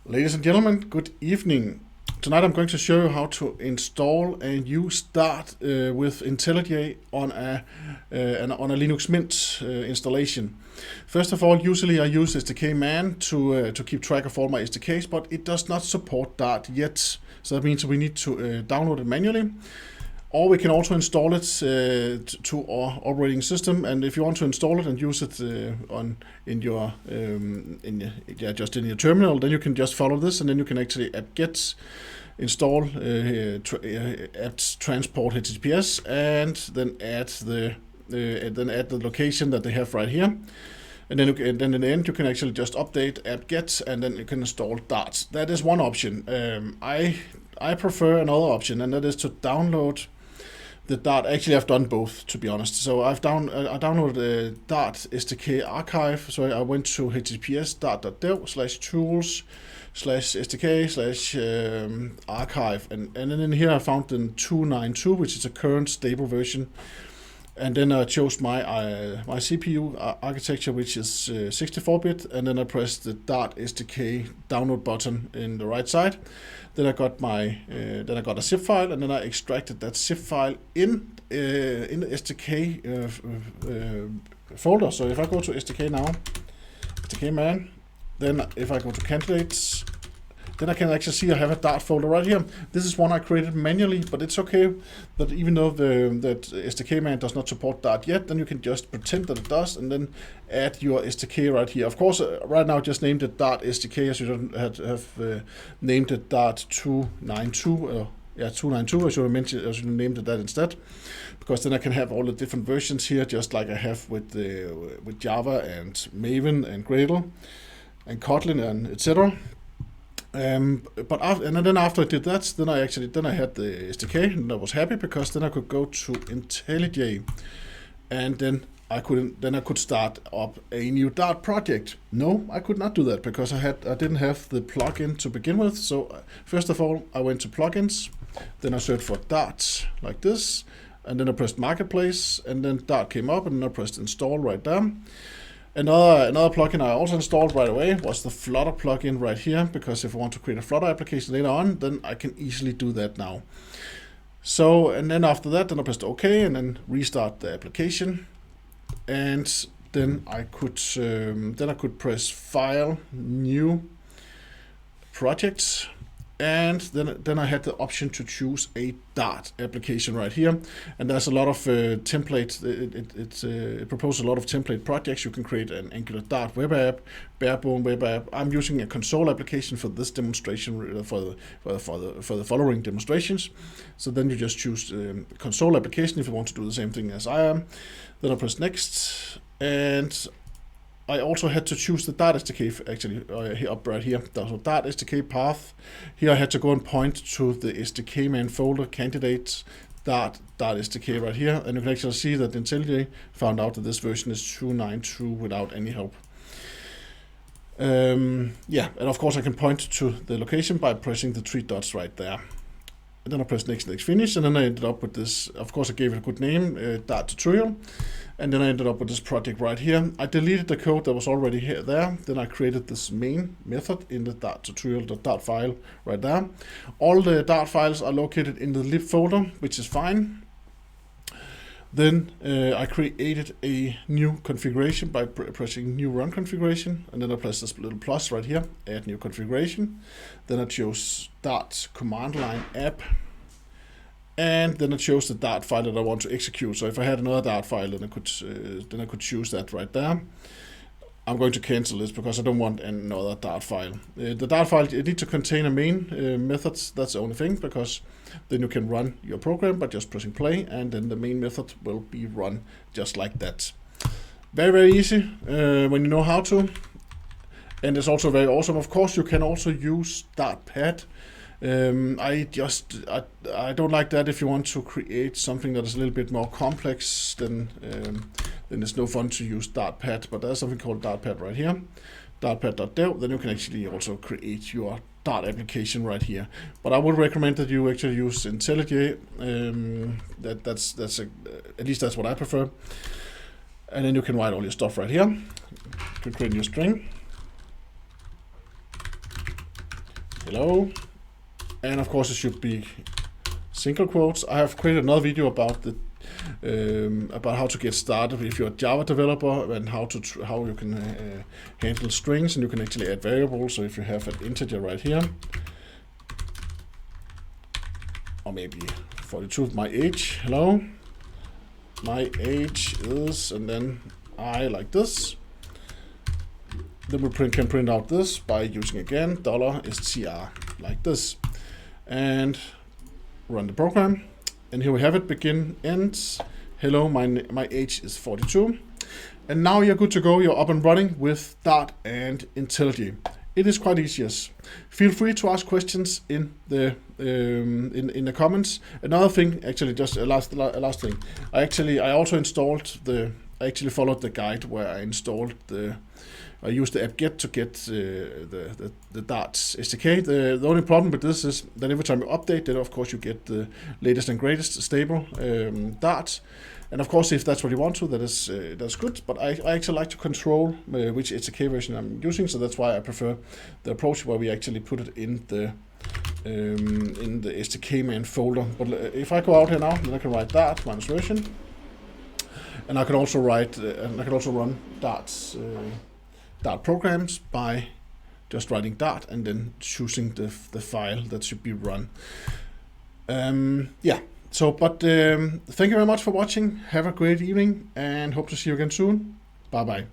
Ladies and gentlemen, good evening. Tonight I'm going to show you how to install and use Dart with Intellij on a Linux Mint installation. First of all, usually I use SDK man to keep track of all my SDKs, but it does not support Dart yet. So that means we need to download it manually. Or we can also install it to our operating system, and if you want to install it and use it in your terminal, then you can just follow this, and then you can actually apt-get install apt transport HTTPS, and then add the location that they have right here. And then in the end, you can actually just update apt-get, and then you can install Dart. That is one option. I prefer another option, and that is to download the Dart. Actually, I've done both, to be honest. So I downloaded the Dart SDK archive. So I went to https dart.dev/tools/SDK/archive, and then in here I found the 292, which is a current stable version. And then I chose my CPU architecture, which is 64-bit, and then I pressed the Dart SDK download button in the right side. Then I got a zip file, and then I extracted that zip file in the SDK folder. So if I go to SDK now, SDK man, then if I go to candidates, then I can actually see I have a Dart folder right here. This is one I created manually, but it's okay that even though that SDK man does not support Dart yet, then you can just pretend that it does, and then add your SDK right here. Of course, right now just named it Dart SDK, as you don't have named it Dart 292. 292. I should have named it that instead, because then I can have all the different versions here, just like I have with Java and Maven and Gradle and Kotlin and etc. And then after I did that, then I had the SDK, and I was happy because then I could go to Intellij, and then I could start up a new Dart project. No, I could not do that because I didn't have the plugin to begin with. So first of all, I went to plugins, then I searched for Dart like this, and then I pressed Marketplace, and then Dart came up, and then I pressed Install right there. Another plugin I also installed right away was the Flutter plugin right here, because if I want to create a Flutter application later on, then I can easily do that now. So, and then after that, then I pressed OK, and then restart the application, and then I could press File, New, Projects, and then I had the option to choose a Dart application right here. And there's a lot of templates. It proposes a lot of template projects. You can create an Angular Dart web app, barebone web app. I'm using a console application for this demonstration, for the following demonstrations. So then you just choose console application if you want to do the same thing as I am. Then I press next, and I also had to choose the Dart SDK actually up right here. So Dart SDK path. Here I had to go and point to the SDK man folder, candidates, Dart SDK right here, and you can actually see that Intellij found out that this version is 292 without any help. And of course I can point to the location by pressing the 3 dots right there. And then I pressed next, finish, and then I ended up with this. Of course, I gave it a good name, Dart tutorial, and then I ended up with this project right here. I deleted the code that was already there. Then I created this main method in the Dart tutorial, the Dart file right there. All the Dart files are located in the lib folder, which is fine. Then I created a new configuration by pressing new run configuration, and then I pressed this little plus right here, add new configuration. Then I chose Dart command line app, and then I chose the Dart file that I want to execute. So if I had another Dart file, then I could choose that right there. I'm going to cancel this because I don't want another Dart file. The Dart file, it needs to contain a main method. That's the only thing, because then you can run your program by just pressing play, and then the main method will be run just like that. Very, very easy when you know how to. And it's also very awesome. Of course, you can also use Dartpad. I don't like that. If you want to create something that is a little bit more complex, then it's no fun to use Dartpad. But there's something called Dartpad right here, dartpad.dev. Then you can actually also create your Dart application right here. But I would recommend that you actually use Intellij. At least that's what I prefer. And then you can write all your stuff right here. You can create a new string. hello. And of course it should be single quotes. I have created another video about the about how to get started if you're a Java developer, and how you can handle strings, and you can actually add variables. So if you have an integer right here, or maybe 42, my age, hello, my age is, and then I like this. Then we can print out this by using again $str like this, and run the program. And here we have it, begin, ends. Hello, my age is 42. And now you're good to go. You're up and running with Dart and Intellij. It is quite easy. Yes. Feel free to ask questions in the comments. Another thing, actually, just a last thing. I also installed I actually followed the guide where I installed I used the app-get to get the Dart SDK. The only problem with this is that every time you update, then of course you get the latest and greatest stable Dart. And of course, if that's what you want to, that's good. But I actually like to control which SDK version I'm using, so that's why I prefer the approach where we actually put it in the SDK man folder. But if I go out here now, then I can write Dart minus version, and I can also write run Dart programs by just writing Dart and then choosing the file that should be run. Yeah. So, but thank you very much for watching. Have a great evening, and hope to see you again soon. Bye bye.